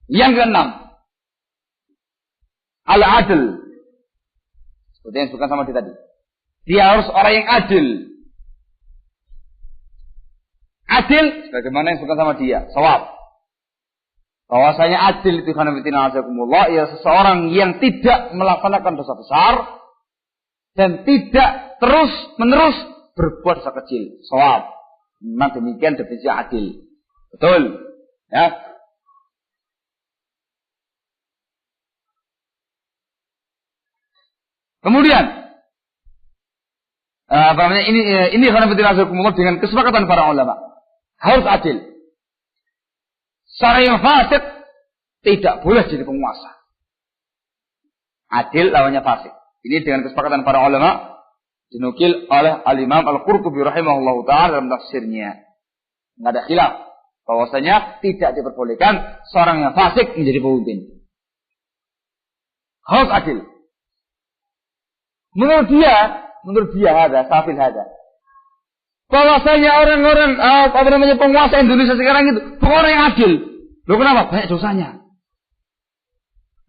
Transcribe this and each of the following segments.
Yang keenam, al-adl. Seperti yang disebutkan sama dia tadi. Dia harus orang yang adil. Adil, sebagaimana yang disebutkan sama dia. Shawab. Bahwasanya adil itu ya seseorang yang tidak melaksanakan dosa besar dan tidak terus menerus berbuat dosa kecil. Shawab. Memang demikian definisi adil. Betul. Ya. Kemudian ini karena dengan kesepakatan para ulama harus adil. Seorang yang fasik tidak boleh jadi penguasa. Adil lawannya fasik. Ini dengan kesepakatan para ulama dinukil oleh Al-Imam Al-Qurtubi rahimahullahu ta'ala dalam tafsirnya. Tidak ada khilaf bahwasanya tidak diperbolehkan seorang yang fasik menjadi pemimpin. Harus adil. Menurut dia ada, Safil ada. Bahwasanya orang-orang penguasa Indonesia sekarang itu orang yang adil. Loh kenapa? Banyak dosanya.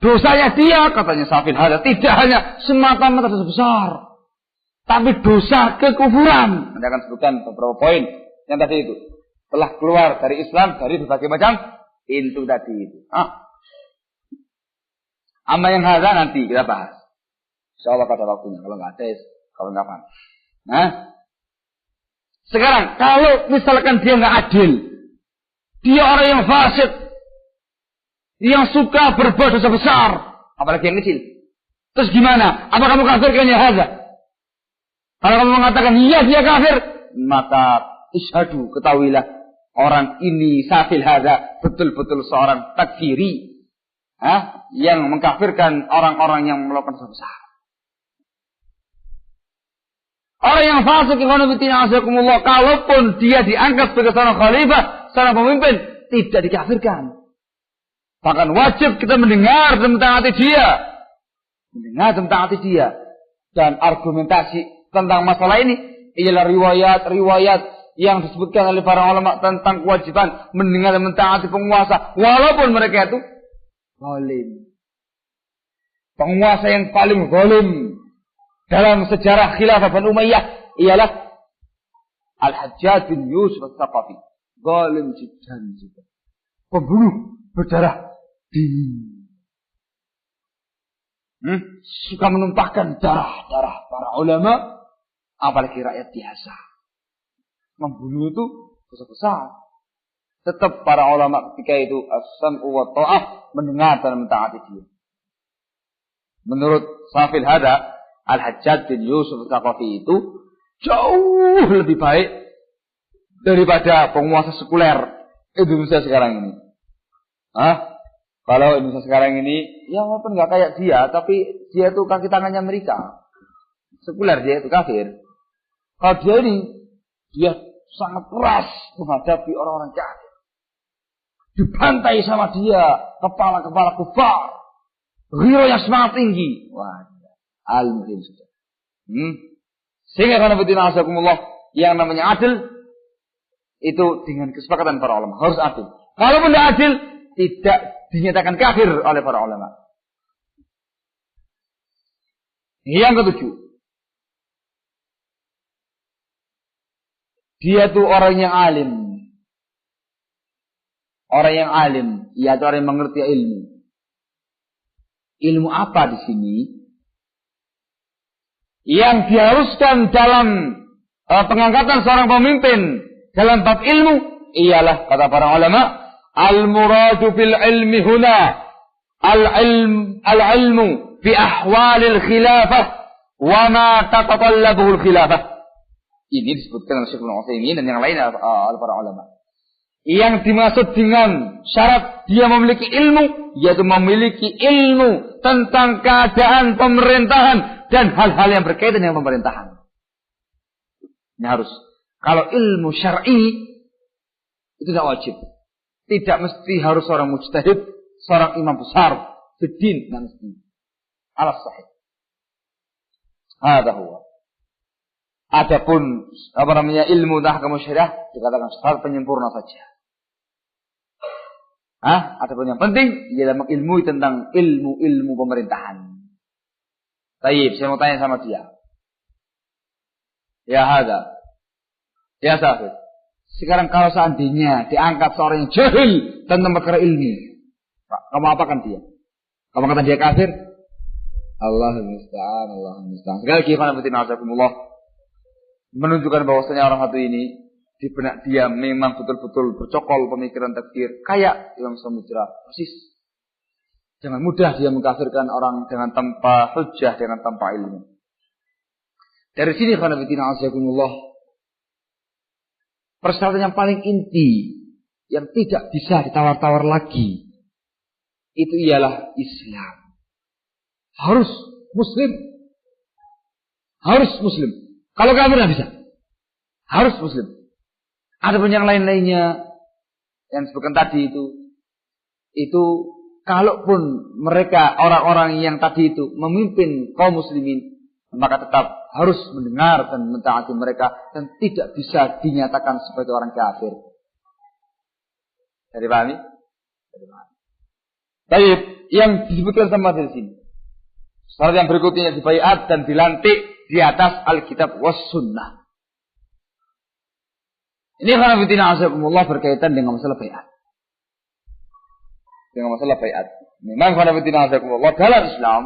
Dosanya dia, katanya Safil ada, tidak hanya semata-mata dosa besar, tapi dosa kekufuran. Nanti akan sebutkan beberapa poin yang tadi itu. Telah keluar dari Islam dari berbagai macam pintu tadi itu. Amma yang ada nanti kita bahas. Insyaallah pada waktunya. Kalau nggak ada, kapan-kapan. Nah, sekarang kalau misalkan dia nggak adil, dia orang yang fasik, yang suka berbuat dosa besar, apalagi yang kecil. Terus gimana? Apa kamu kafirkan ya hadza? Kalau kamu mengatakan iya dia kafir, maka isyhadu, ketahuilah orang ini Safil hadza betul-betul seorang takfiri, yang mengkafirkan orang-orang yang melakukan dosa besar. Orang yang fasik kalaupun dia diangkat sebagai seorang khalifah, seorang pemimpin, tidak dikafirkan. Bahkan wajib kita mendengar dan mentaati dia. Mendengar dan mentaati dia. Dan argumentasi tentang masalah ini ialah riwayat-riwayat yang disebutkan oleh para ulama tentang kewajiban mendengar dan mentaati penguasa. Walaupun mereka itu zalim. Penguasa yang paling zalim dalam sejarah khilafah Bani Umayyah ialah Al-Hajjaj bin Yusuf Al-Thaqafi. Zalim jiddan juga. Pembunuh berdarah dingin. Suka menumpahkan darah-darah para ulama, apalagi rakyat biasa. Membunuh itu dosa besar. Tetap para ulama ketika itu as-sam'u wa ta'ah, mendengar dan mentaati dia. Menurut Safil hada, Al-Hajjaj bin Yusuf Al-Thaqafi itu jauh lebih baik daripada penguasa sekuler Indonesia sekarang ini. Kalau Indonesia sekarang ini, ya walaupun nggak kayak dia, tapi dia itu kaki tangannya Amerika. Sekuler dia itu kafir. Kalau dia ini, dia sangat keras menghadapi orang-orang kafir. Dibantai sama dia, kepala-kepala kufar. Hero yang semangat tinggi. Wah. Al-Muhim sudah. Sehingga karena betina asakumullah yang namanya adil itu dengan kesepakatan para ulama harus adil. Kalaupun tidak adil tidak dinyatakan kafir oleh para ulama. Yang ketujuh, dia itu orang yang alim. Orang yang alim, yaitu orang yang mengerti ilmu. Ilmu apa di sini? Yang diharuskan dalam pengangkatan seorang pemimpin dalam bab ilmu ialah kata para ulama al-muradu bil ilmi huna al-ilmu fi ahwalil khilafah wa ma tatatallabuhu al-khilafah. Ini disebutkan oleh Syekh Ibnu Utsaimin dan yang lainnya oleh para ulama. Yang dimaksud dengan syarat dia memiliki ilmu yaitu memiliki ilmu tentang keadaan pemerintahan dan hal-hal yang berkaitan dengan pemerintahan. Ini harus. Kalau ilmu syar'i itu tidak wajib. Tidak mesti harus seorang mujtahid, seorang imam besar, bidin, tidak mesti. Alas sahih. Ada huwa. Adapun ilmu ahkam syariah dikatakan syarat penyempurna saja. Adapun yang penting ialah mengilmui tentang ilmu pemerintahan. Tayyib, saya mau tanya sama dia. Ya hada. Ya Safid. Sekarang kalau seandainya diangkat seorang yang jahil tentang perkara ilmu, kamu apakan dia? Kamu kata dia kafir? Allahul musta'an. Sekali lagi Allah menunjukkan bahwasanya orang satu ini di benak dia memang betul-betul bercokol pemikiran takfir, kayak Imam Samudra persis. Jangan mudah dia mengkafirkan orang dengan tanpa hujjah, dengan tanpa ilmu. Dari sini Allah, persyaratan yang paling inti yang tidak bisa ditawar-tawar lagi itu ialah Islam. Harus Muslim. Kalau kafir tidak bisa. Harus Muslim. Adapun yang lain-lainnya yang disebutkan tadi itu kalaupun mereka orang-orang yang tadi itu memimpin kaum muslimin, maka tetap harus mendengar dan mentaati mereka dan tidak bisa dinyatakan sebagai orang kafir. Jadi pahami? Baik, yang disebutkan sama di sini. Syarat yang berikutnya dibaiat dan dilantik di atas Alkitab was Sunnah. Ini khanafitina azakumullah berkaitan dengan masalah baiat. Memang khanafitina azakumullah dalam Islam,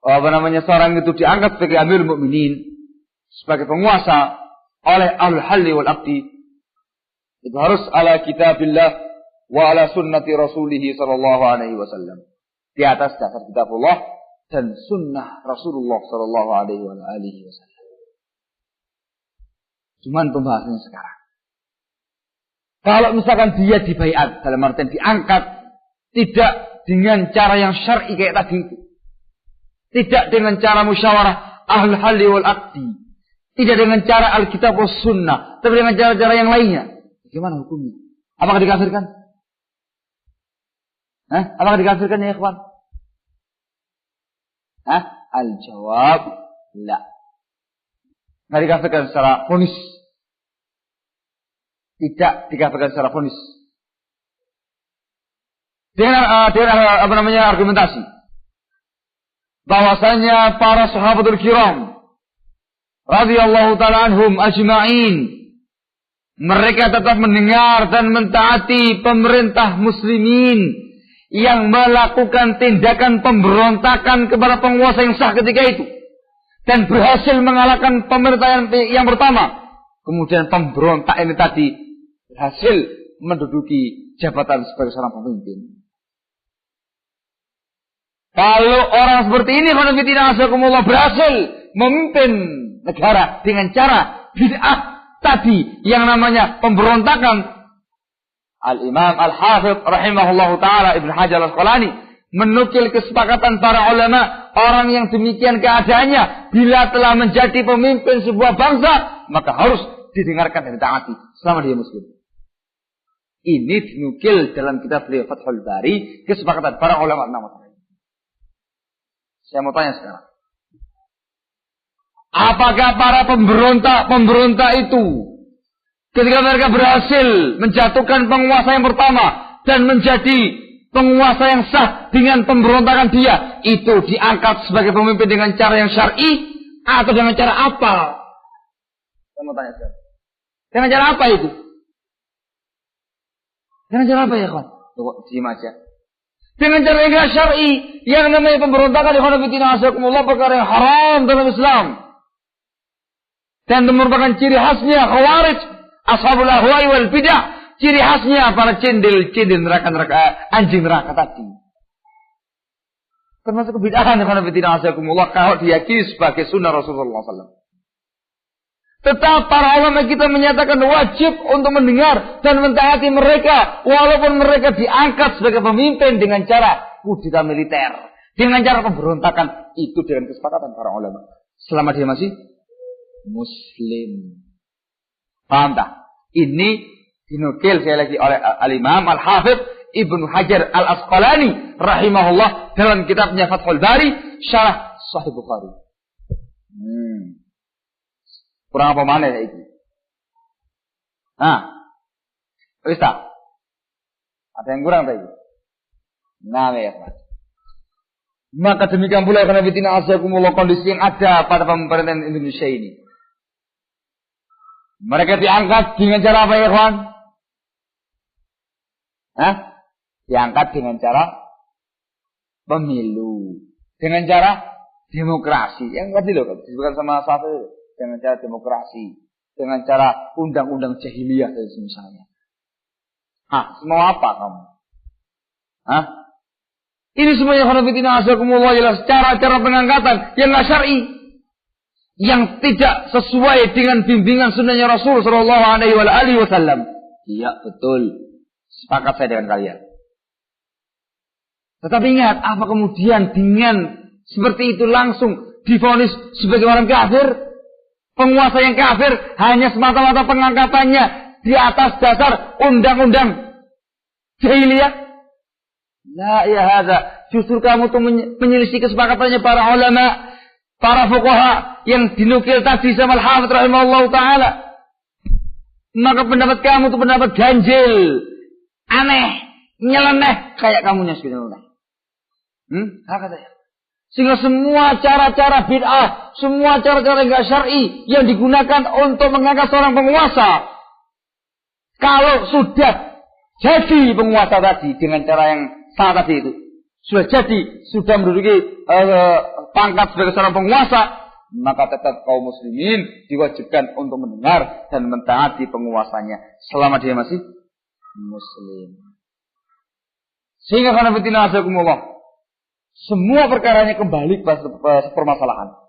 seorang itu diangkat sebagai Amirul Mukminin, sebagai penguasa oleh Ahlul Halli wal Aqdi. Itu harus ala kitabillah wa ala sunnati rasulih sallallahu alaihi wasallam. Di atas dasar kitabullah dan sunnah Rasulullah sallallahu alaihi wasallam. Cuman pembahasannya sekarang. Kalau misalkan dia dibaiat, dalam artian diangkat, tidak dengan cara yang syar'i kayak tadi itu. Tidak dengan cara musyawarah ahlul halli wal aqdi. Tidak dengan cara Alkitab was Sunnah. Tapi dengan cara-cara yang lainnya. Bagaimana hukumnya? Apakah dikafirkan? Apakah dikafirkan ya ikhwan? Al-jawab, la. Nggak dikafirkan secara vonis. Tidak dikafirkan secara vonis. Dengan argumentasi bahwasanya para sahabatul kiram radhiyallahu ta'ala anhum ajma'in, mereka tetap mendengar dan mentaati pemerintah muslimin yang melakukan tindakan pemberontakan kepada penguasa yang sah ketika itu dan berhasil mengalahkan pemerintahan yang pertama. Kemudian pemberontak ini tadi berhasil menduduki jabatan sebagai seorang pemimpin. Kalau orang seperti ini berhasil memimpin negara dengan cara bid'ah tadi yang namanya pemberontakan, Al-Imam Al-Hafidh rahimahullahu ta'ala Ibn Hajar Al-Asqalani menukil kesepakatan para ulama, orang yang demikian keadaannya bila telah menjadi pemimpin sebuah bangsa, maka harus didengarkan dan ditaati selama dia muslim. Ini dinukil dalam kitab beliau Fathul Bari, kesepakatan para ulama nama. Saya mau tanya sekarang, apakah para pemberontak itu ketika mereka berhasil menjatuhkan penguasa yang pertama dan menjadi penguasa yang sah dengan pemberontakan dia, itu diangkat sebagai pemimpin dengan cara yang syar'i atau dengan cara apa? Saya mau tanya sekarang, dengan cara apa itu? Dengan cara apa ya kawan? Diam aja. Dengan cara yang syar'i, yang namanya pemberontakan di khanafitina azakumullah perkara yang haram dalam Islam. Dan merupakan ciri khasnya khawarij, ashabul ahwa'i wal bidah, ciri khasnya para cendil neraka anjing neraka tadi. Termasuk kebid'ahan di khanafitina azakumullah kalau diyakini sebagai sunnah Rasulullah SAW. Tetap para ulama kita menyatakan wajib untuk mendengar dan mentaati mereka, walaupun mereka diangkat sebagai pemimpin dengan cara kudeta militer, dengan cara pemberontakan, itu dengan kesepakatan para ulama. Selama dia masih muslim. Paham tak? Ini dinukil saya lagi oleh Al-Imam Al-Hafidh Ibnu Hajar Al-Asqalani rahimahullah dalam kitabnya Fathul Bari Syarah Sahih Bukhari. Kurang apa mana ya itu? Wis tak? Ada yang kurang tadi? Nah, ya, Pak. Maka demikian pula karena fitina azakumullah kondisi yang ada pada pemerintahan Indonesia ini. Mereka diangkat dengan cara apa ya, kawan? Diangkat dengan cara pemilu, dengan cara demokrasi. Yang tadi loh, disebutkan sama satu, dengan cara demokrasi, dengan cara undang-undang jahiliyah dan semisalnya. Semua apa kamu? Ini semuanya khanafitina azakumullah jelas cara-cara pengangkatan yang nggak syar'i, yang tidak sesuai dengan bimbingan sunnahnya Rasul Shallallahu Alaihi Wasallam. Iya betul, sepakat saya dengan kalian. Tetapi ingat, apa kemudian dengan seperti itu langsung divonis sebagai orang kafir? Penguasa yang kafir hanya semata-mata pengangkatannya di atas dasar undang-undang jahiliyah? La ya hadza, justru kamu tuh menyelisih kesepakatannya para ulama, para fuqaha yang dinukil tadi sama Al-Hafidz rahimahullah taala. Maka pendapat kamu tuh pendapat ganjil, aneh, nyeleneh kayak kamunya sebenarnya. Katanya. Sehingga semua cara-cara bid'ah, semua cara-cara enggak syar'i yang digunakan untuk mengangkat seorang penguasa, kalau sudah jadi penguasa tadi dengan cara yang saat tadi itu sudah menduduki pangkat sebagai seorang penguasa, maka tetap kaum muslimin diwajibkan untuk mendengar dan mentaati penguasanya selama dia masih muslim. Sehingga karena fitina azakumullah, semua perkaranya kembali ke permasalahan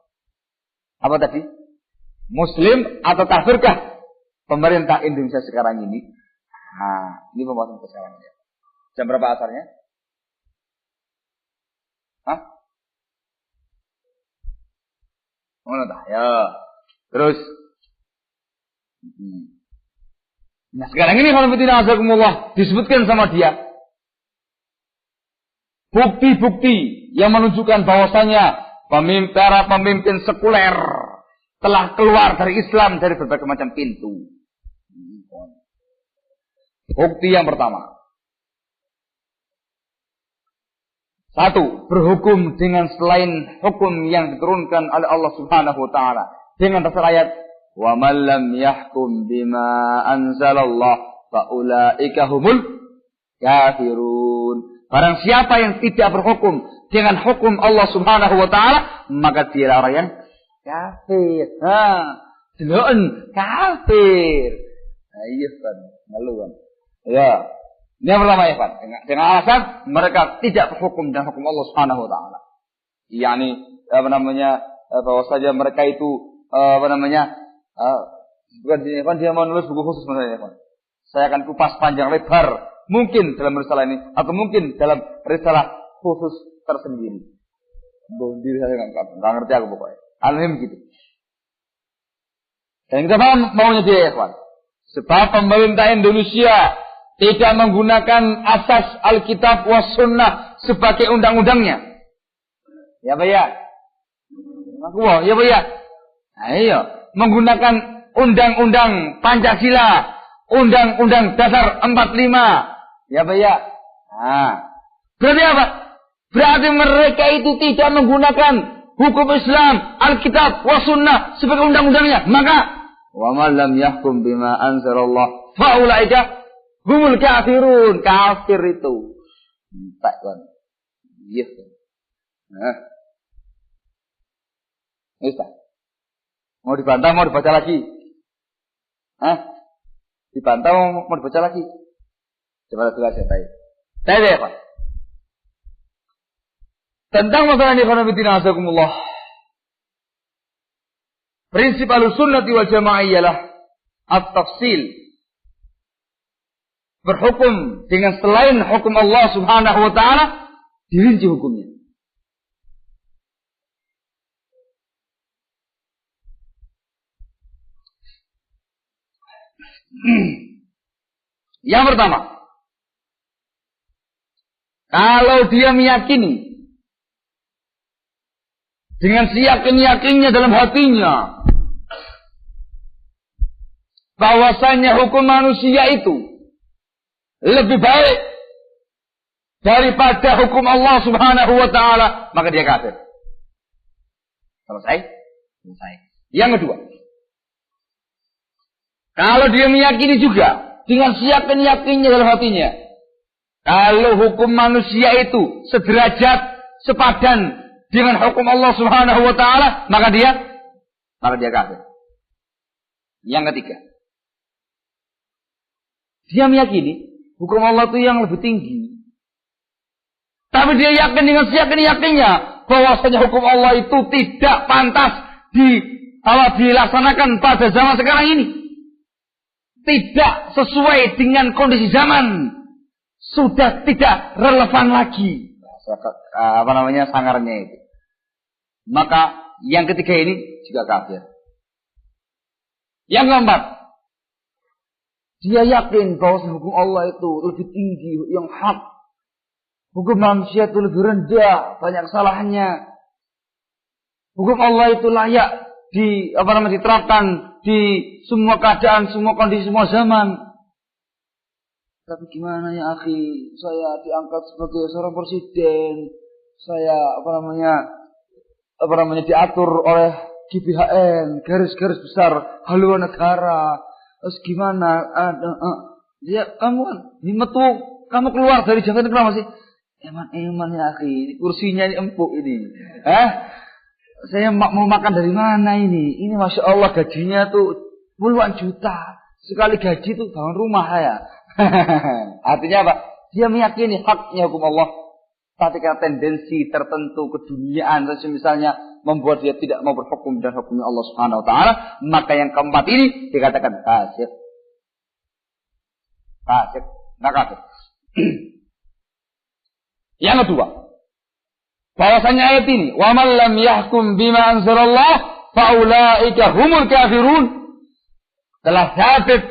apa tadi? Muslim atau kafirkah pemerintah Indonesia sekarang ini? Ini pembahasan sekarang ini. Jam berapa asarnya? Ya. Terus. Nah sekarang ini kalau tidak azakumullah disebutkan sama dia bukti-bukti yang menunjukkan bahwasanya para pemimpin sekuler telah keluar dari Islam dari berbagai macam pintu. Bukti yang pertama. Satu, berhukum dengan selain hukum yang diturunkan oleh Allah Subhanahu wa taala. Dengan dasar ayat, "Wa man lam yahkum bima anzalallah fa ulaika humul kafirun." Barang siapa yang tidak berhukum dengan hukum Allah Subhanahu wa taala, maka dia orang yang kafir. Deloken kafir. Iya kan, ngaluan. Ya. Ini yang pertama ya Pak, dengan alasan mereka tidak berhukum dengan hukum Allah Subhanahu wa taala. Yani bahwa saja mereka itu bukan dia mau nulis buku khusus sebenarnya Pak. Saya akan kupas panjang lebar mungkin dalam risalah ini atau mungkin dalam risalah khusus tersendiri. Diri saya enggak ngerti aku pokoknya. Alhamdulillah begitu. Dan kita paham maunya dia ya Pak. Sebab pemerintah Indonesia tidak menggunakan asas Alkitab was Sunnah sebagai undang-undangnya. Ya Pak ya? Ya Pak ya? Ayo, menggunakan undang-undang Pancasila, undang-undang dasar 45. Ya Pak ya? Berarti apa? Berarti mereka itu tidak menggunakan hukum Islam, Alkitab was Sunnah sebagai undang-undangnya. Maka wa man lam yahkum bima anzalallah fa ulaika humul kafirun, kafir itu. Tak kan. Yes. Bisa. Mau dibantah, mau dibaca lagi? Dibantah, mau dibaca lagi? Coba jelas ya, Saya ya, Pak. Tentang masalah ini, khanafitina azakumullah. Prinsip Ahlussunnah wal Jamaah ialah at-tafsil. Berhukum dengan selain hukum Allah Subhanahu wa taala, dirinci hukumnya. Yang pertama, kalau dia meyakini dengan seyakin-yakinnya dalam hatinya bahwasanya hukum manusia itu lebih baik daripada hukum Allah Subhanahu wa taala, maka dia kafir. Selesai? Selesai. Yang kedua, kalau dia meyakini juga dengan siyakin-yakinnya dalam hatinya, kalau hukum manusia itu sederajat, sepadan dengan hukum Allah Subhanahu wa taala, maka dia kafir. Yang ketiga, dia meyakini hukum Allah itu yang lebih tinggi. Tapi dia yakin dengan siyakin-yakinnya bahwasanya hukum Allah itu tidak pantas dilaksanakan pada zaman sekarang ini. Tidak sesuai dengan kondisi zaman. Sudah tidak relevan lagi. Sangarnya itu. Maka yang ketiga ini juga kafir. Yang keempat, dia yakin bahwa hukum Allah itu lebih tinggi, yang hak. Hukum manusia itu lebih rendah, banyak kesalahannya. Hukum Allah itu layak diterapkan di semua keadaan, semua kondisi, semua zaman. Tapi gimana ya akhi, saya diangkat sebagai seorang presiden, saya diatur oleh GBHN, garis-garis besar haluan negara. Terus gimana? Ya kamu kan kamu keluar dari jabatan kenapa sih? Eman ya akhi, kursinya ini empuk ini. Saya mau makan dari mana ini? Ini Masya Allah gajinya tuh puluhan juta. Sekali gaji tuh bangun rumah saya. Artinya apa? Dia meyakini haknya hukum Allah. Tapi karena tendensi tertentu keduniaan, misalnya membuat dia tidak mau berhukum dan hukumnya Allah Subhanahu wa taala, maka yang keempat ini dikatakan fasik. Fasik, enggak kafir. Yang kedua, bahwasanya ayat ini, wa man lam yahkum bima anzalallah fa ulaika humul kafirun, telah sabit,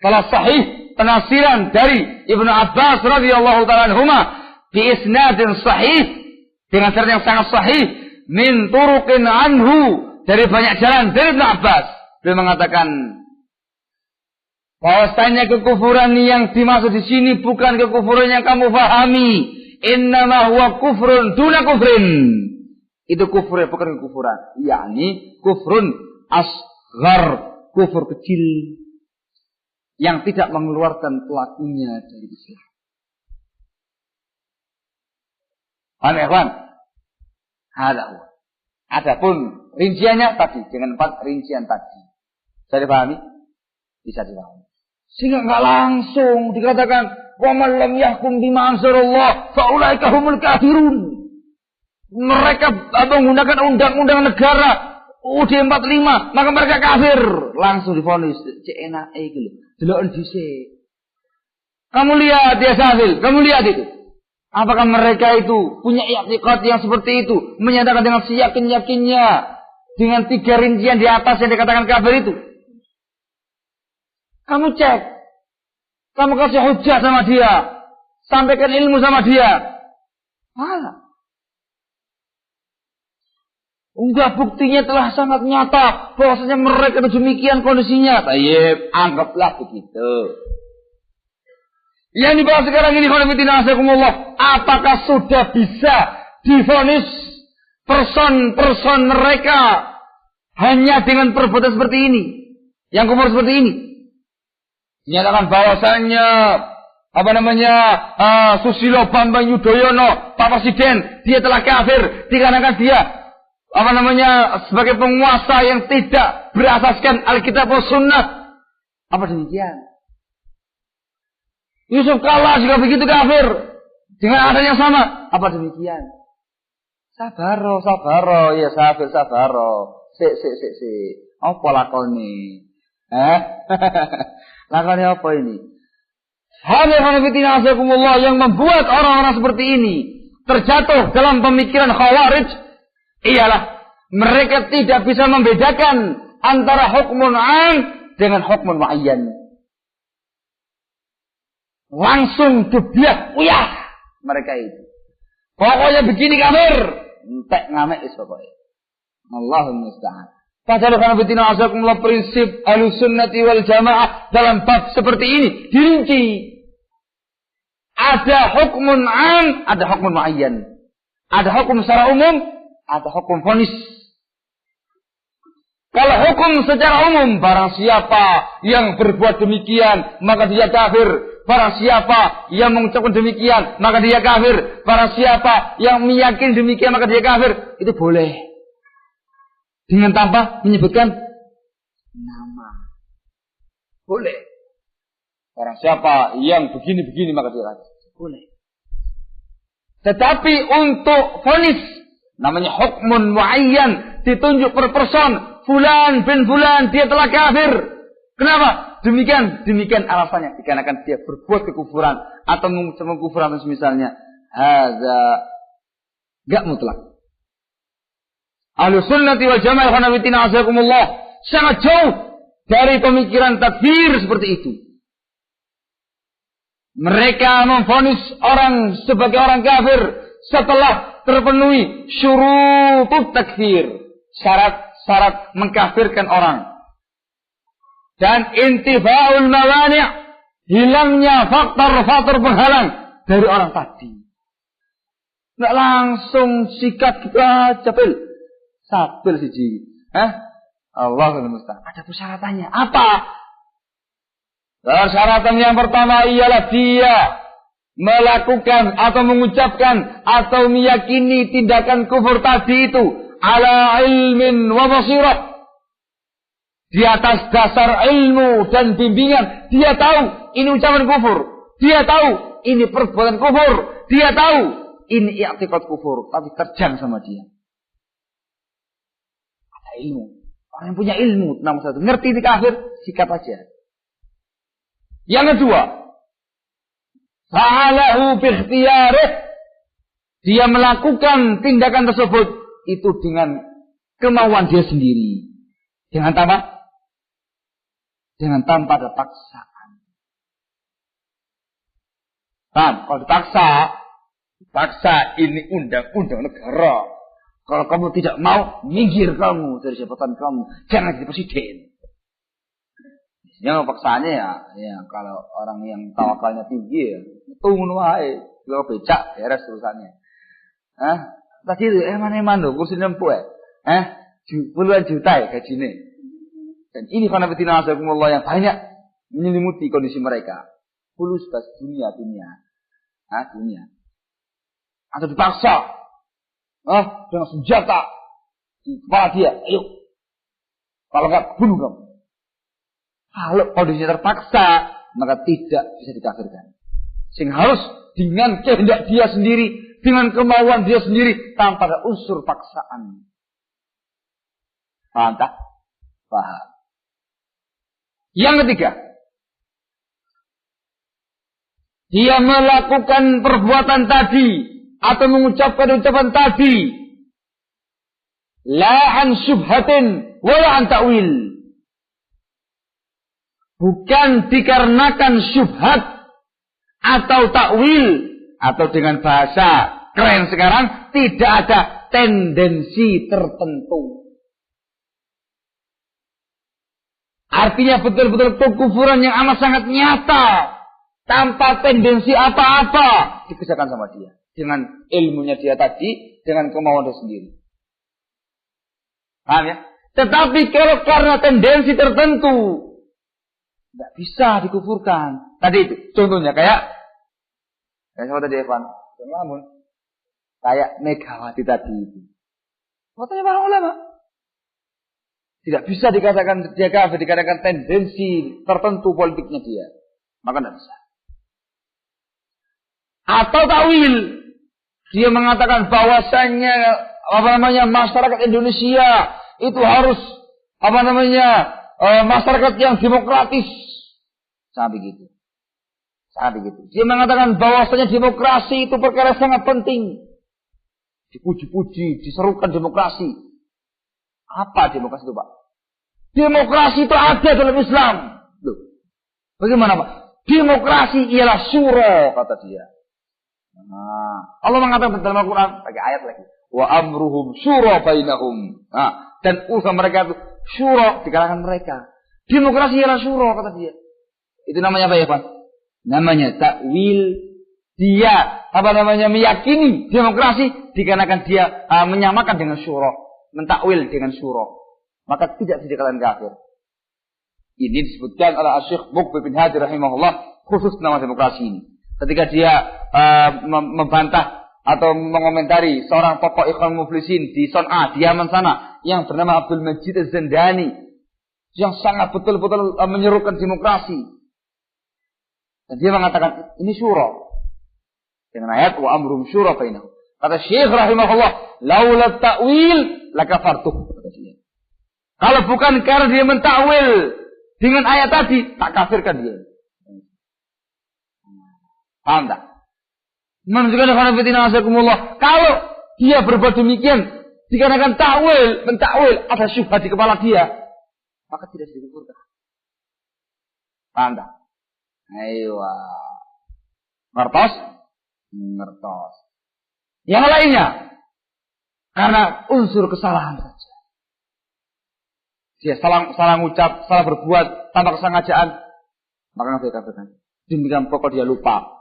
telah sahih penafsiran dari Ibnu Abbas radhiyallahu taala anhuma bi isnadin sahih, dengan sanad yang sangat sahih, min turuqin anhu, dari banyak jalan dari Ibnu Abbas. Beliau mengatakan bahwasanya kekufuran yang dimaksud di sini bukan kekufuran yang kamu pahami. Innama huwa kufrun duna kufrin. Itu kufur, bukan kekufuran. Yakni kufrun asghar, kufur kecil yang tidak mengeluarkan pelakunya dari Islam. Aneh kan? Adapun rinciannya tadi dengan 4 rincian tadi. Bisa dipahami? Bisa dipahami. Sehingga enggak langsung dikatakan wa man lam yahkum bima anzalallah fa ulaika humul kafirun. Mereka menggunakan undang-undang negara UUD 45, maka mereka kafir. Langsung divonis cek enake iki lho. Deloken dhisik. Kamu lihat ya Sahil, kamu lihat itu. Apakah mereka itu punya i'tiqad yang seperti itu, menyatakan dengan siyakin-yakinnya dengan 3 rincian di atas yang dikatakan kafir itu? Kamu cek. Kamu kasih hujah sama dia. Sampaikan ilmu sama dia. Malah. Enggak, buktinya telah sangat nyata bahwasanya mereka demikian kondisinya. Tayyib, anggaplah begitu. Yang dibahas sekarang ini, apakah sudah bisa divonis person mereka hanya dengan perbuatan seperti ini, yang kufur seperti ini? Dinyatakan bahwasannya Susilo Bambang Yudhoyono, Pak Presiden, dia telah kafir dikarenakan dia sebagai penguasa yang tidak berasaskan Alkitab dan Sunnah. Apa demikian? Yusuf Kalla juga begitu kafir dengan adanya sama. Apa demikian? Sabaro, ya sabaro. Si. Apa lakoni? Lakoni apa ini? Hadirin yang membuat orang-orang seperti ini terjatuh dalam pemikiran khawarij ialah mereka tidak bisa membedakan antara hukmun 'am dengan hukmun muayyan. Langsung geblak, uyah mereka itu. Pokoknya begini kafir, entek ngamek wis pokoke. Allahumma musta'an. Padahal kana betina azakumullah prinsip Ahlussunnati wal Jamaah dalam bab seperti ini dirinci. Ada hukmun am, ada hukmun muayyan. Ada hukum secara umum, ada hukum vonis. Kalau hukum secara umum, barang siapa yang berbuat demikian, maka dia kafir. Barang siapa yang mengucapkan demikian, maka dia kafir. Barang siapa yang meyakini demikian, maka dia kafir. Itu boleh. Dengan tanpa menyebutkan nama. Boleh. Barang siapa yang begini-begini, maka dia kafir. Boleh. Tetapi untuk vonis, namanya hukmun muayyan, ditunjuk per person. Fulan bin Fulan, dia telah kafir. Kenapa? Demikian alasannya. Dikarenakan dia berbuat kekufuran atau mengucapkan kekufuran atau semisalnya. Hadza enggak mutlak. Ahlus sunnati wal jamaah khanafitina azakumullah sangat jauh dari pemikiran takfir seperti itu. Mereka memvonis orang sebagai orang kafir setelah terpenuhi syurutut takfir. Syarat mengkafirkan orang. Dan intifa'ul mawani', hilangnya faktor-faktor penghalang dari orang tadi. Nggak langsung sikat gitu aja, Bil. Sabil siji. Allahul musta'an. Ada persyaratannya. Apa? Persyaratan yang pertama ialah dia melakukan atau mengucapkan atau meyakini tindakan kufur tadi itu ala ilmin wa basirah. Di atas dasar ilmu dan bimbingan. Dia tahu ini ucapan kufur. Dia tahu ini perbuatan kufur. Dia tahu ini i'tiqad kufur. Tapi terjang sama dia. Ada ilmu. Orang yang punya ilmu. Nomor satu. Ngerti ini kafir. Sikat aja. Yang kedua. Fa'alahu bikhtiyarih. Dia melakukan tindakan tersebut. Itu dengan kemauan dia sendiri. Dengan tanpa ada paksaan. Kalau dipaksa ini undang-undang negara. Kalau kamu tidak mau, minggir kamu dari jabatan kamu. Jangan jadi presiden. Biasanya paksaannya ya kalau orang yang tawakalnya tinggi ya, tunggu wae, kalau becak beres urusannya. Tadi itu eman loh, kursi nempuh puluhan juta ya gajinya. Dan ini khanafitina azakumullah yang banyak menyelimuti kondisi mereka. Fulus bas dunia. Dunia. Atau dipaksa. Dengan senjata. Di kepala dia. Ayo. Kalau enggak, bunuh kamu. Kalau kondisinya terpaksa, maka tidak bisa dikafirkan. Sehingga harus dengan kehendak dia sendiri. Dengan kemauan dia sendiri. Tanpa ada unsur paksaan. Paham tak? Paham. Yang ketiga, dia melakukan perbuatan tadi atau mengucapkan ucapan tadi la an syubhatin wala an ta'wil, bukan dikarenakan syubhat atau takwil, atau dengan bahasa keren sekarang tidak ada tendensi tertentu. Artinya betul-betul kekufuran yang amat sangat nyata. Tanpa tendensi apa-apa. Dikerjakan sama dia. Dengan ilmunya dia tadi. Dengan kemauan dia sendiri. Paham ya? Tetapi kalau karena tendensi tertentu. Tidak bisa dikufurkan. Tadi itu. Contohnya kayak sama tadi Evan. Kayak Megawati tadi itu. Katanya para ulama. Tidak bisa dikatakan dia kafir, dikatakan tendensi tertentu politiknya dia. Maka tidak bisa. Atau takwil. Dia mengatakan bahwasannya masyarakat Indonesia itu harus masyarakat yang demokratis. Sampai begitu. Dia mengatakan bahwasannya demokrasi itu perkara sangat penting. Dipuji-puji, diserukan demokrasi. Apa demokrasi itu, Pak? Demokrasi itu ada dalam Islam. Loh. Bagaimana, Pak? Demokrasi ialah syura, kata dia. Allah mengatakan dalam Al-Quran, pakai ayat lagi. Wa amruhum syura bainahum. Dan urusan mereka itu syura di kalangan mereka. Demokrasi ialah syura, kata dia. Itu namanya apa ya, Pak? Namanya takwil dia meyakini demokrasi dikarenakan dia menyamakan dengan syura, mentakwil dengan syura, maka tidak dikatakan kafir. Ini disebutkan oleh Syekh Muqbil bin Hadi rahimahullah khusus nama demokrasi ini. Ketika dia membantah atau mengomentari seorang tokoh Ikhwan Muflisin di Son'a, di Yaman sana, yang bernama Abdul Majid Az-Zandani, yang sangat betul-betul menyerukan demokrasi. Dan dia mengatakan ini syura dengan ayat wa amrum syura bainahum. Kata Syekh rahimahullah, laula ta'wil lakafartuh. Kalau bukan karena dia mentakwil dengan ayat tadi, tak kafirkan dia. Paham tak? Menunjukkan kalau dia berbuat demikian dikarenakan mentakwil ada syubhat di kepala dia, maka tidak dikufurkan. Paham tak? Ayo. Ngertos. Yang lainnya karena unsur kesalahan saja. Dia salah ngucap, salah berbuat tanpa kesengajaan, maka nggak dikafirkan. Demikian pokok dia lupa.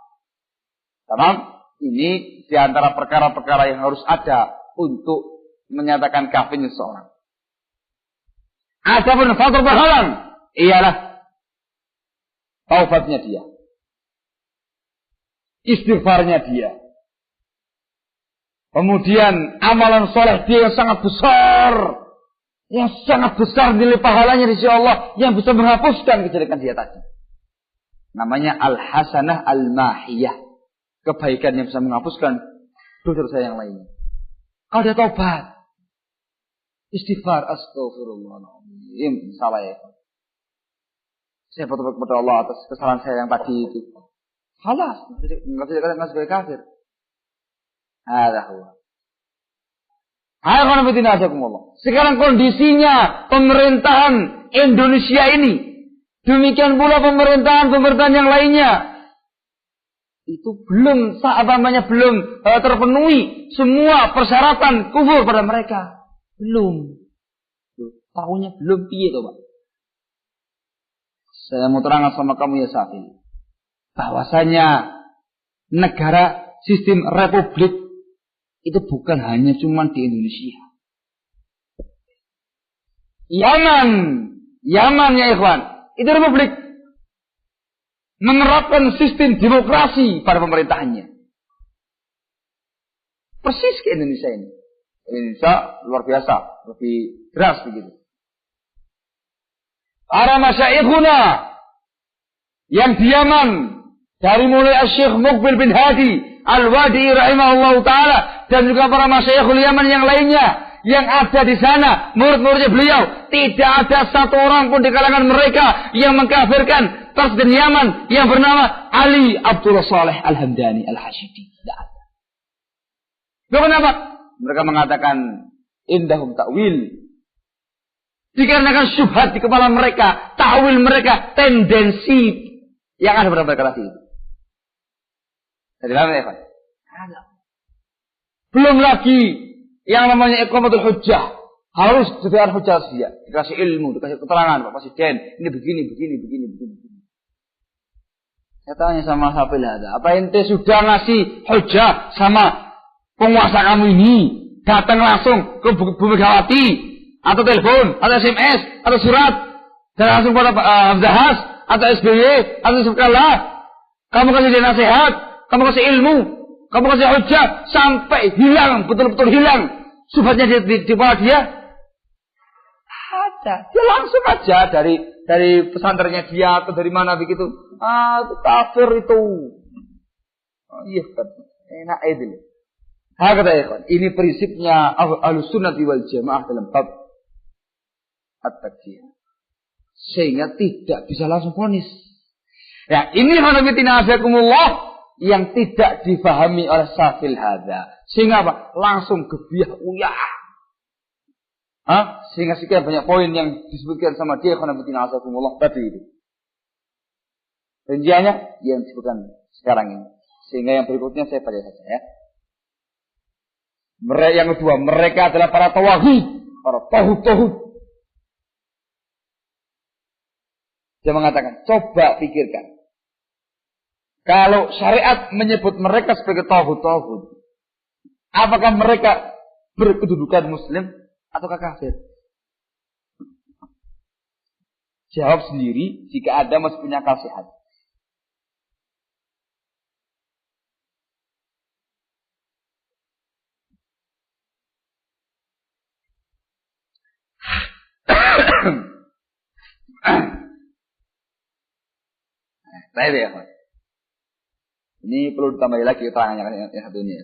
Tamam? Ini diantara perkara-perkara yang harus ada untuk menyatakan kafirnya seseorang. Adapun faktor berhalang ialah taubatnya dia, istighfarnya dia, kemudian amalan soleh dia yang sangat besar nilai pahalanya di sisi Allah yang bisa menghapuskan kejelekan dia tadi. Namanya al-hasanah al-mahiyah. Kebaikan yang bisa menghapuskan dosa-dosa yang lainnya. Kalau dia taubat, istighfar, astagfirullahaladzim, salah ya. Saya bertobat kepada Allah atas kesalahan saya yang tadi itu. Halas, nggak bisa dikatakan sebagai kafir. Sekarang kondisinya pemerintahan Indonesia ini, demikian pula pemerintahan yang lainnya, itu belum terpenuhi semua persyaratan kufur pada mereka. Belum. Tahunya belum piye toh, Pak. Saya mau terangkan sama kamu ya Safil, bahwasanya negara sistem republik itu bukan hanya cuma di Indonesia. Yaman ya ikhwan, itu republik menerapkan sistem demokrasi pada pemerintahannya. Persis ke Indonesia ini. Indonesia luar biasa, lebih keras begitu. Para masyaikhuna yang di Yaman, dari mulai Syekh Muqbil bin Hadi Al-Wadi'i rahimahullah ta'ala, dan juga para masyaikhul Yaman yang lainnya yang ada di sana, murid-muridnya beliau, tidak ada satu orang pun di kalangan mereka yang mengkafirkan Presiden Yaman yang bernama Ali Abdullah Saleh Al-Hamdani Al-Hashidi. Tidak ada. Kenapa? Mereka mengatakan indahum ta'wil. Dikarenakan syubhat di kepala mereka, ta'wil mereka, tendensi yang ada pada mereka tadi itu. Jadi apa ya, Pak? Ada. Belum lagi yang namanya iqamatul hujjah. Harus disediakan hujjah dia. Dikasih ilmu, dikasih keterangan Pak Presiden. Ini begini. Saya tanya sama Hafil ada. Apa ente sudah ngasih hujjah sama penguasa kamu ini? Datang langsung ke Bu Megawati, atau telepon, atau SMS, atau surat, dan langsung pada Abdahas, atau SBY, atau Subkallah. Kamu kasih dia nasihat, kamu kasih ilmu, kamu kasih hujjah, sampai hilang, betul-betul hilang syubhatnya di kepala dia. Ada. Dia langsung aja dari pesantrennya dia atau dari mana begitu. Itu kafir itu. Iya kan. Enak itu. Hakata ikhwan. Ini prinsipnya Ahlussunnah wal Jamaah dalam bab at-takfir. Sehingga tidak bisa langsung vonis. Ya, ini hanafitina azakumullah yang tidak difahami oleh Safil hadza. Sehingga apa? Langsung gebiah uyah. Sehingga sekian banyak poin yang disebutkan sama dia hanafitina azakumullah tadi itu. Rinciannya yang disebutkan sekarang ini. Sehingga yang berikutnya saya baca saja ya. Yang kedua, mereka adalah para tawaghi, para tauhid. Dia mengatakan, coba pikirkan. Kalau syariat menyebut mereka sebagai tauhid, apakah mereka berkedudukan muslim ataukah kafir? Jawab sendiri jika Anda masih punya akal sehat. Saya ya, Pak. Ini perlu ditambahi lagi keterangannya yang satu ini.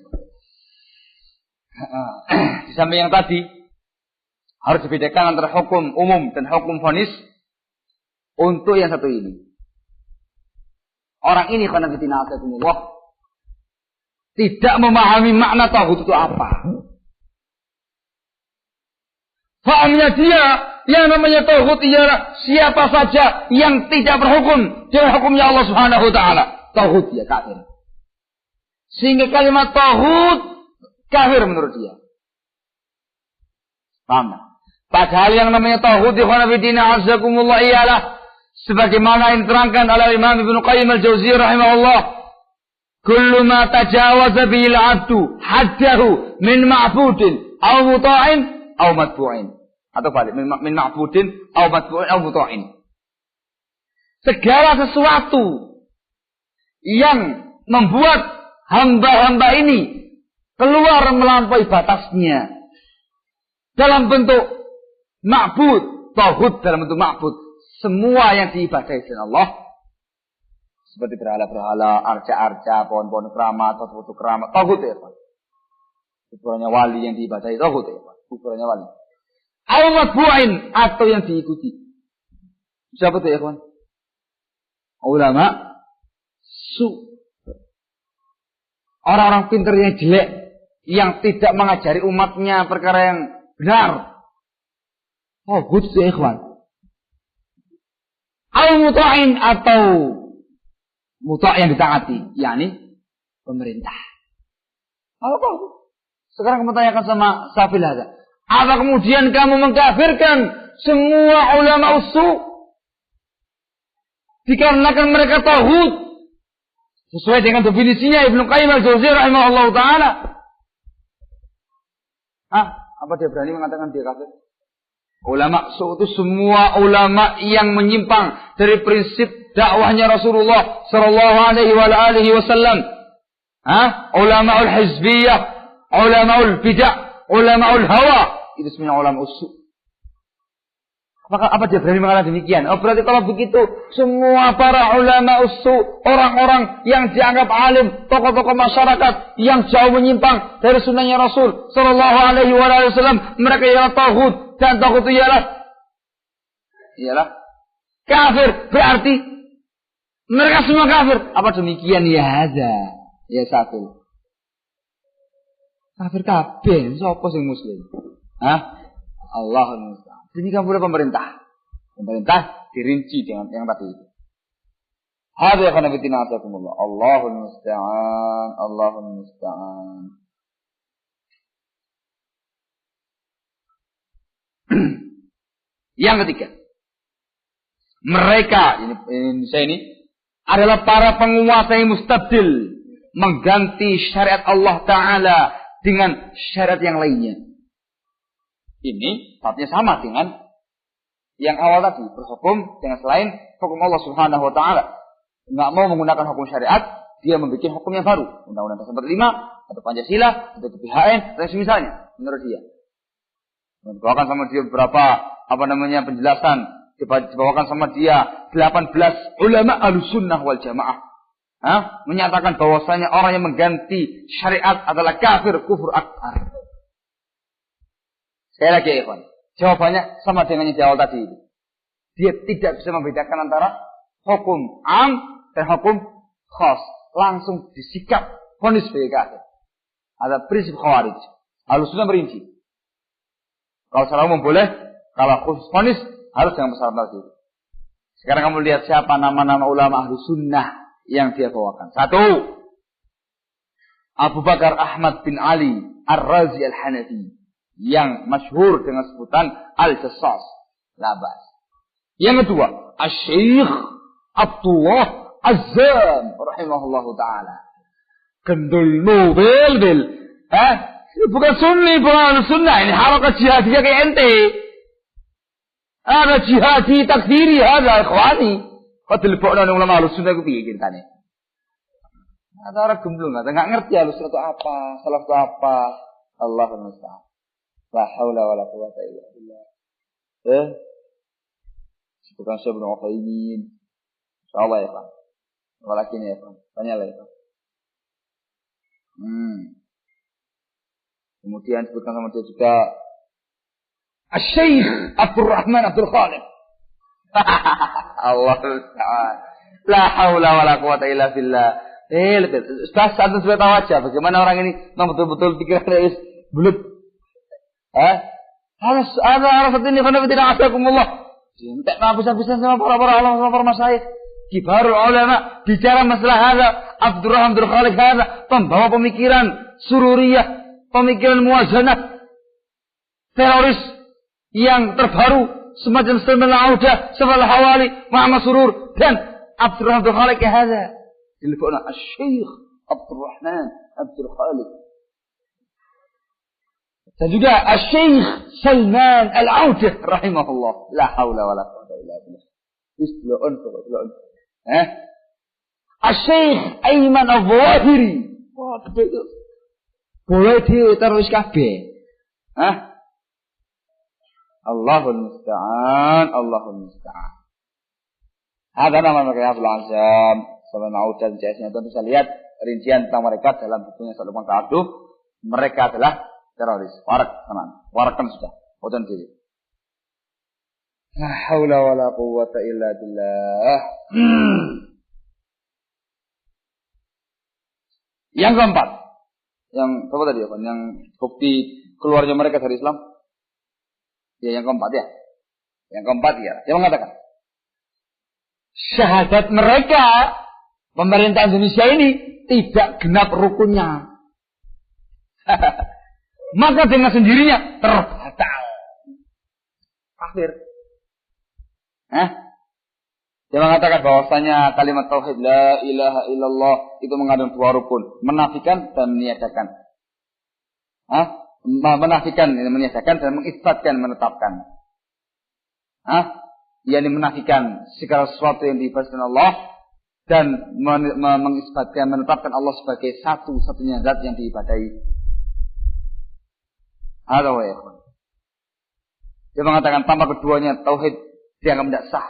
Di samping yang tadi harus dibedakan antara hukum umum dan hukum vonis untuk yang satu ini. Orang ini karena Allah tidak memahami makna tauhid itu apa. Fahamnya dia yang namanya tauhid ialah siapa saja yang tidak berhukum dengan hukumnya Allah Subhanahu wa taala, tauhid dia kafir. Sehingga kalimat tauhid kafir menurut dia. Paham? Padahal yang namanya tauhid ikhwan fillah azakumullah ialah sebagaimana yang diterangkan oleh Imam Ibnu Qayyim al-Jauziyah rahimahullah, kullu ma tajawaza bihi al-'abdu haddahu min ma'budin aw muta'in aw matbu'in. Atau balik, min ma'budin, au matbu'in, au muta'in. Segala sesuatu yang membuat hamba-hamba ini keluar melampaui batasnya dalam bentuk ma'bud, tauhid dalam bentuk ma'bud, semua yang diibadahi oleh Allah seperti berhala-berhala, arca-arca, pohon-pohon keramat, foto-foto keramat, tauhid ya Pak. Kuburannya wali yang diibadahi tauhid ya Pak. Kuburannya wali. Al-matbu'in atau yang diikuti. Siapa itu ya kawan? Ulama su. Orang-orang pintar yang jelek yang tidak mengajari umatnya perkara yang benar. Oh, good ya kawan. Al-muta'in atau muta' yang ditaati, yakni pemerintah. Apa? Sekarang kamu tanyakan sama Safil aja. Apa kemudian kamu mengkafirkan semua ulama usul dikarenakan mereka tauhid sesuai dengan definisinya Ibnu Qayyim al-Jauziyah rahimahullah taala? Apa dia berani mengatakan dia kafir? Ulama usul itu semua ulama yang menyimpang dari prinsip dakwahnya Rasulullah sallallahu alaihi wasallam. Ulamaul hizbiyah, ulamaul bid'ah, ulamaul hawa, itu semuanya ulama usul. Apa dia berani mengatakan demikian? Oh, berarti kalau begitu semua para ulama usul, orang-orang yang dianggap alim, tokoh-tokoh masyarakat yang jauh menyimpang dari sunnahnya Rasul sallallahu alaihi wasallam, mereka ialah tauhid, dan tauhid itu ialah kafir. Berarti mereka semua kafir. Apa demikian? Ya ada. Ya satu. Kafir kabeh, sapa sing muslim? Allahul musta'an. Demikian pula pemerintah. Pemerintah dirinci dengan yang tadi itu. Hadza kana bitina atakumullah. Allahul musta'an, Allahul musta'an. Yang ketiga, mereka ini adalah para penguasa yang mustabdil, mengganti syariat Allah Ta'ala dengan syariat yang lainnya. Ini artinya sama dengan yang awal tadi, berhukum dengan selain hukum Allah Subhanahu wa taala. Enggak mau menggunakan hukum syariat, dia membuat hukum yang baru, Undang-Undang Dasar 45 atau Pancasila atau GBHN atau semisalnya menurut dia. Dibawakan sama dia beberapa penjelasan, dibawakan sama dia 18 ulama Ahlussunnah wal Jamaah. Menyatakan bahwasanya orang yang mengganti syariat adalah kafir, kufur akbar. Sekali lagi ya ikhwan, jawabannya sama dengan yang di awal tadi. Dia tidak bisa membedakan antara hukum am dan hukum khas. Langsung disikap vonis sebagai kafir. Ada prinsip khawarij. Ahlussunnah merinci. Kalau secara umum boleh, kalau khusus vonis harus dengan persyarat itu. Sekarang kamu lihat siapa nama-nama ulama Ahlussunnah yang dia bawakan. 1. Abu Bakar Ahmad bin Ali Ar-Razi Al-Hanafi, yang masyhur dengan sebutan Al-Jassas, Labas. Yang kedua, Asy-Syaikh Abdullah Azzam rahimahullahu taala. Gendul mobil bil. Bukan sunni, bukan sunnah. Ini harakat jihadiyah kayak ente. Ada jihadi takfiri, ada ikhwani. Kau telepon orang ulama Ahlussunnah itu piye ceritane? Ada orang gemblung, enggak ngerti Ahlussunnah itu apa, salaf itu apa. Allahul musta'an. La haula wala quwwata illa billah. Bukan Syekh Ibnu Utsaimin. Insyaallah ya, Pak. Walakin ya, Pak. Tanyalah ya, Pak. Kemudian sebutkan sama dia juga Asy-Syaikh Abdurrahman Abdul Khaliq. Allahul musta'an. La haula wala quwwata illa billah. Ustaz antum sudah tahu aja bagaimana orang ini memang betul-betul pikirannya bulat. Harus ada seperti ini karena tidak asakumullah. Entek habis-habisan sama para ulama sama para masyayikh. Kibarul ulama bicara masalah hadza Abdurrahman Abdul Khaliq hadza pembawa pemikiran sururiyah, pemikiran muwazanah. Teroris yang terbaru semacam Salman al-Auda, Safal al-Hawali, Muhammad Surur dan Abdurrahman Abdul Khaliq hadza. Dilebokna Asy-Syaikh Abdurrahman Abdul Khaliq. Dan juga Asy-Syaikh Salman al-Auda rahimahullah. La haula wala quwwata illa billah. Isloon. Asy-Syaikh Aiman al-Zawahiri. Wah, betul. Boleh diteroris kabeh. Allahul musta'an, Allahul musta'an. Ada nama mereka Abdul Azam, Salman al-Auda dan CS-nya. Tentu bisa lihat rincian tentang mereka dalam bukunya Salman al-Auda. Mereka adalah teroris. Warak, teman. Warakan sudah. Boten diri. La haula wala quwwata illa billah. Yang keempat. Yang apa tadi ya, yang bukti keluarnya mereka dari Islam. Ya, yang keempat ya. Yang keempat ya. Dia mengatakan syahadat mereka pemerintah Indonesia ini tidak genap rukunnya. Maka dengan sendirinya terbatal. Kafir. Dia mengatakan bahwasanya kalimat tauhid la ilaha illallah itu mengandung dua rukun, menafikan dan meniadakan. Menafikan, meniadakan dan mengisbatkan, menetapkan. Yakni menafikan segala sesuatu yang diibadahkan Allah dan mengisbatkan, menetapkan Allah sebagai satu-satunya zat yang diibadahi. Dia mengatakan tanpa keduanya tauhid dianggap tidak sah.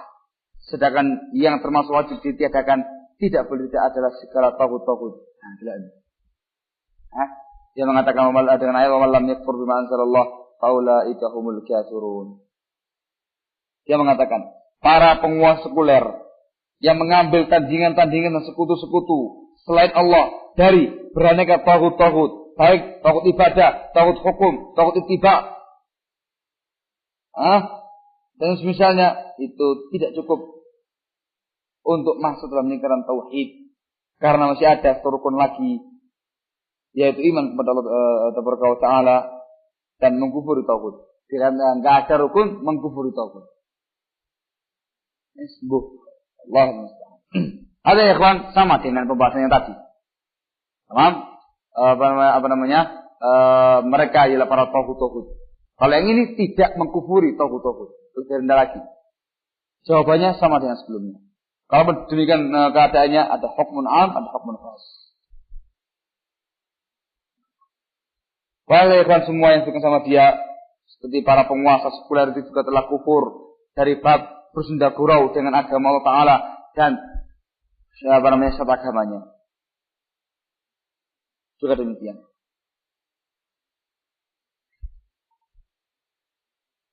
Sedangkan yang termasuk wajib ditiadakan tidak boleh tidak adalah segala tauhid. Dia mengatakan dengan ayat wa lam yakfur bima anzalallah faulaika humul kafirun. Dia mengatakan para penguasa sekuler yang mengambil tandingan-tandingan dan sekutu-sekutu selain Allah dari beraneka tauhid, baik tauhid ibadah, tauhid hukum, tauhid ittiba. Dan misalnya itu tidak cukup untuk masuk dalam lingkaran tauhid karena masih ada rukun lagi, yaitu iman kepada Allah Taala dan mengkufuri tauhid. Karena enggak ada rukun mengkufuri tauhid. Allah musta'an. Ada ya kawan, sama dengan pembahasannya tadi. Tamam? Apa namanya? Mereka ialah para tauhid. Kalau yang ini tidak mengkufuri tauhid. Lebih rendah lagi. Jawabannya sama dengan sebelumnya. Kalau demikian keadaannya ada hukmun am, ada hukmun khas. Walaupun semua yang suka sama dia, seperti para penguasa sekuler itu juga telah kufur dari bab bersenda gurau dengan agama Allah Ta'ala dan satu agamanya. Juga demikian.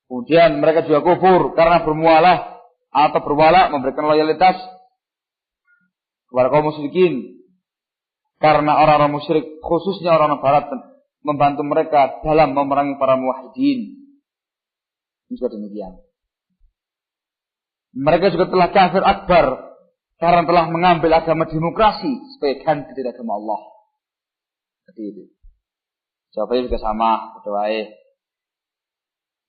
Kemudian mereka juga kufur karena bermualah memberikan loyalitas kepada kaum musyrikin. Karena orang-orang musyrik, khususnya orang-orang barat, membantu mereka dalam memerangi para muwahhidin. Juga demikian. Mereka juga telah kafir akbar karena telah mengambil agama demokrasi sebagai ganti dari agama Allah. Seperti itu. Jawabannya juga sama, berdoa.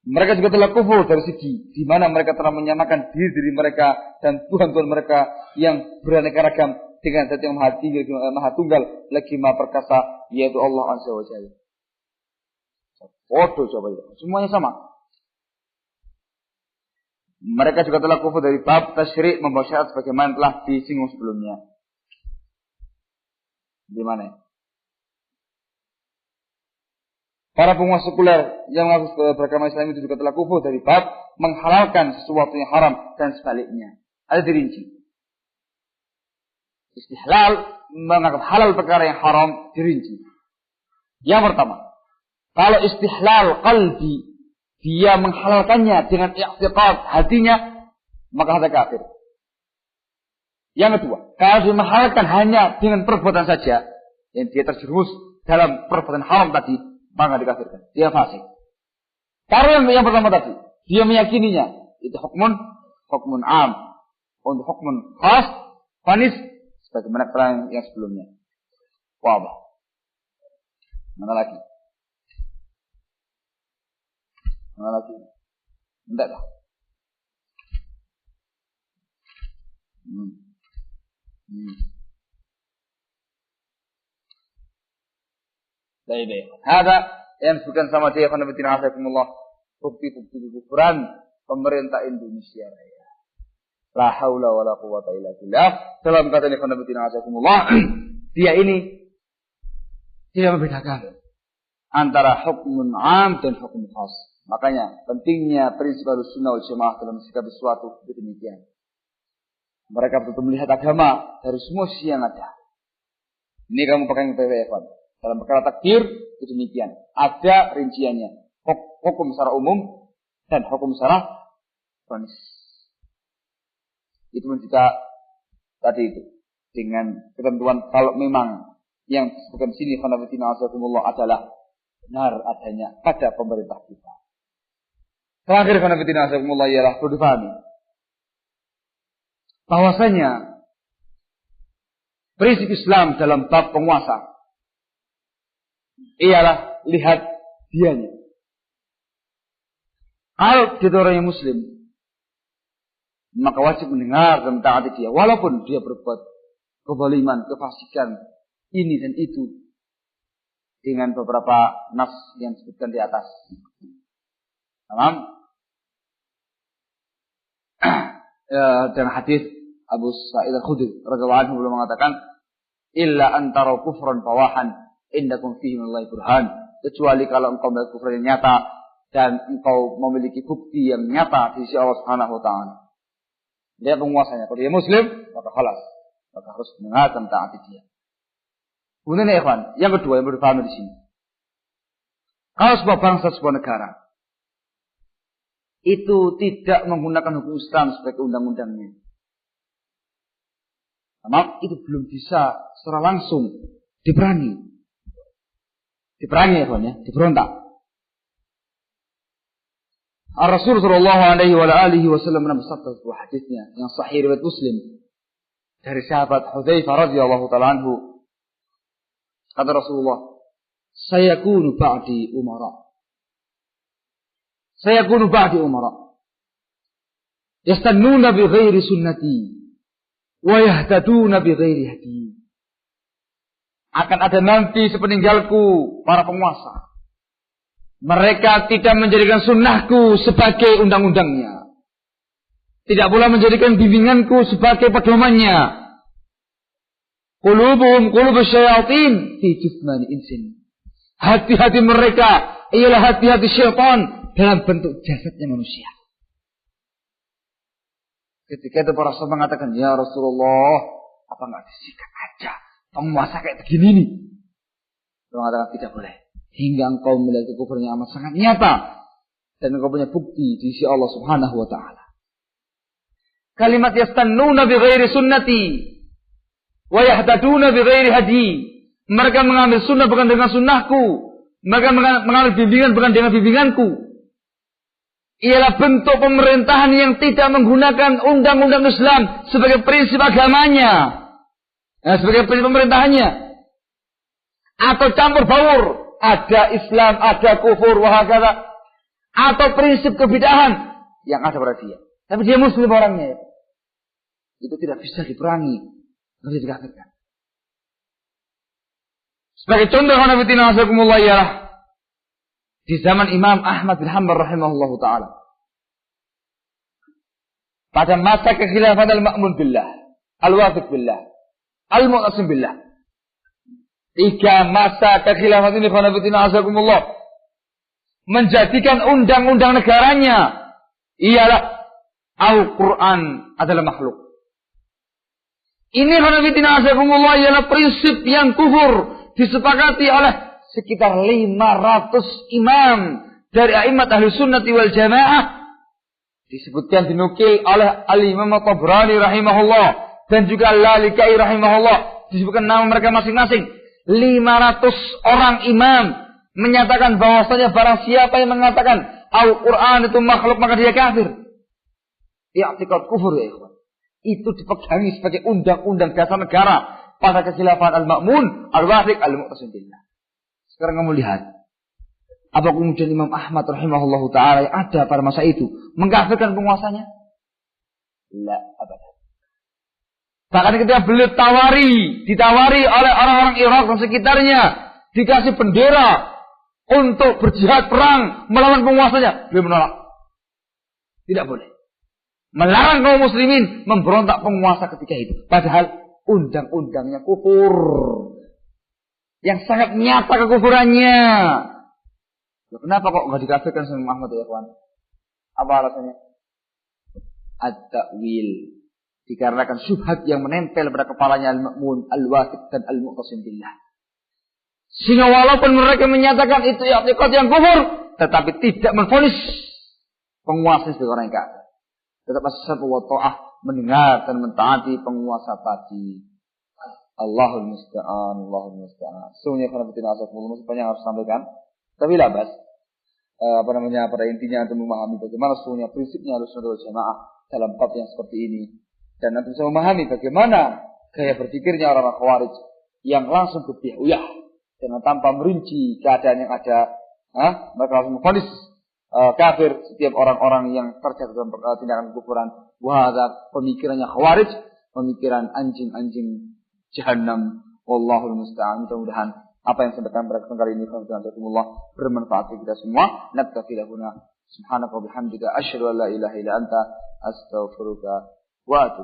Mereka juga telah kufur dari segi di mana mereka telah menyamakan diri mereka dan Tuhan-Tuhan mereka yang beraneka ragam dengan zat yang maha tinggi, maha tunggal, lagi maha perkasa, yaitu Allah Azza wa Jalla. Bodoh coba itu. Semuanya sama. Mereka juga telah kufur dari bab tasyrik membawa syariat sebagaimana telah disinggung sebelumnya. Di mana? Para penguasa sekuler yang mengaku beragama Islam itu juga telah kufur dari bab menghalalkan sesuatu yang haram dan sebaliknya. Ada dirinci. Istihlal menganggap halal perkara yang haram dirinci. Yang pertama, kalau istihlal qalbi dia menghalalkannya dengan i'tiqad hatinya, maka ada kafir. Yang kedua, kalau dia menghalalkan hanya dengan perbuatan saja, yang dia terjerumus dalam perbuatan haram tadi, maka dikafirkan. Dia fasik. Kalau yang pertama tadi, dia meyakininya, itu hukmun am. Untuk hukmun khas, fanis, sebagaimana keterangan yang sebelumnya. Wabah. Mana lagi? Enggak dah. Baik. Ada yang disebutkan sama dia khanabitina azakumullah. Bukti-bukti kufuran pemerintah Indonesia Raya. La haula wala quwwata illa billah. Dalam kata ini khanabitina azakumullah, dia ini tidak membedakan antara hukmun am dan hukum khas. Makanya pentingnya prinsip Ahlussunnah wal Jamaah dalam sikap sesuatu itu demikian. Mereka betul-betul melihat agama dari semua sisi yang ada. Ini kamu pegang PWF. Dalam perkara takdir itu demikian. Ada rinciannya. Hukum secara umum dan hukum secara kronis. Itu pun juga tadi itu. Dengan ketentuan kalau memang yang disebutkan sini khanafitina azakumullah adalah benar adanya pada pemerintah kita. Terakhir khanafitina azakumullah ialah perlu dipahami bahwasanya prinsip Islam dalam bab penguasa ialah lihat dianya. Kalau dia orang yang muslim, maka wajib mendengar dan mentaati dia, walaupun dia berbuat kezaliman, kefasikan, ini dan itu, dengan beberapa nas yang disebutkan di atas. Tamam? Dan hadis Abu Sa'id Al-Khudri radhiyallahu anhu belum mengatakan, illa antara kufran fawahan indakum fihi minallahi burhan, kecuali kalau engkau melihat kufur yang nyata dan engkau memiliki bukti yang nyata di sisi Allah Subhanahu wa taala. Dia penguasanya. Kalau dia muslim, maka khalas, maka harus mendengar dan taati dia. Kemudian ya ikhwan, yang kedua yang perlu dipahami di sini. Kalau sebuah bangsa, sebuah negara itu tidak menggunakan hukum Islam sebagai undang-undangnya, maka itu belum bisa secara langsung diperangi ya ikhwan ya, diberontak. Rasul sallallahu alaihi wasallam bersabda sebuah hadisnya yang sahih riwayat Muslim dari sahabat Hudzaifah radhiyallahu taala anhu. Kata Rasulullah, sayakunu ba'di umara. Yastannuna bi ghairi sunnati wa yahtaduna bi ghairi hadi. Akan ada nanti sepeninggalku para penguasa. Mereka tidak menjadikan sunnahku sebagai undang-undangnya. Tidak pula menjadikan bimbinganku sebagai pedomannya. Qulubuhum qulubus syayatin fi jismani insin. Hati-hati mereka ialah hati-hati syaitan dalam bentuk jasadnya manusia. Ketika itu para sahabat mengatakan, ya Rasulullah, apa enggak disikat aja penguasa kayak begini nih? Dia mengatakan tidak boleh. Hingga engkau melihat kekufurannya amat sangat nyata dan engkau punya bukti di sisi Allah Subhanahu wa taala. Kalimat yastannuna bi ghairi sunnati wa yahtaduna bi ghairi hadi. Mereka mengambil sunnah bukan dengan sunnahku. Mereka mengambil bimbingan bukan dengan bimbinganku. Ialah bentuk pemerintahan yang tidak menggunakan undang-undang Islam sebagai prinsip agamanya. Sebagai prinsip pemerintahannya. Atau campur baur. Ada Islam, ada kufur, wahakala. atau prinsip kebidahan yang ada pada dia. Tapi dia muslim orangnya. Itu tidak bisa diperangi. Tidak bisa dikafirkan. Sebagai contoh ialah di zaman Imam Ahmad bin Hanbal rahimahullah ta'ala. Pada masa kekhilafan al-ma'mun billah, al-wafiq billah, al-mu'tasim billah. 3 masa kekhilafan ini menjadikan undang-undang negaranya ialah Al-Quran adalah makhluk. Ini ialah prinsip yang kufur disepakati oleh sekitar 500 imam dari a'immat ahli sunnati wal jamaah. Disebutkan dinukil oleh Al-Imam Tabrani rahimahullah dan juga Al-Lalikai rahimahullah. Disebutkan nama mereka masing-masing. 500 orang imam menyatakan bahwasanya barang siapa yang mengatakan Al-Quran itu makhluk maka dia kafir. I'tiqad kufur ya ikhwan. Itu dipegangi sebagai undang-undang dasar negara pada kekhilafan al-Ma'mun, al-Wafiq, al-Mu'tasim billah. Sekarang kamu lihat. Apa kemudian Imam Ahmad rahimahullahu ta'ala yang ada pada masa itu mengkafirkan penguasanya? La abadan. Bahkan ketika beliau ditawari oleh orang-orang Irak dan sekitarnya, dikasih bendera untuk berjihad perang melawan penguasanya, beliau menolak. Tidak boleh. Melarang kaum muslimin memberontak penguasa ketika itu. Padahal undang-undangnya kufur. Yang sangat nyata kekufurannya. Kenapa kok nggak dikafirkan sama Muhammad ya kawan? Apa alasannya? At-ta'wil. Dikarenakan syubhat yang menempel pada kepalanya Al-Ma'mun, Al-Wafiq dan Al-Mu'tasim billah. Sehingga walaupun mereka menyatakan itu i'tiqad yang kufur, tetapi tidak menvonis penguasa sebagai orang yang kafir. Tetap as-sam'u wa ta'ah, mendengar dan mentaati penguasa tadi. Allahul musta'an, Allahul musta'an. Sungguhnya karena betina asakumullah sepanjang harus sampaikan. Tapi labas, pada intinya untuk memahami bagaimana sesungguhnya prinsipnya Ahlussunnah wal Jamaah dalam bab yang seperti ini. Dan nanti bisa memahami bagaimana gaya berpikirnya orang-orang Khawarij yang langsung berpihak dengan tanpa merinci keadaan yang ada. Mereka langsung memvonis kafir setiap orang-orang yang terjatuh dalam tindakan kekufuran. Wahada pemikirannya Khawarij, pemikiran anjing-anjing Jahannam. Wallahul musta'an. Mudah-mudahan apa yang disampaikan pada kesempatan kali ini bermanfaat bagi kita semua. Naktafi lahuna subhanaka wa bihamdika asyhadu an la ilaha illa anta astaghfiruka wa atubu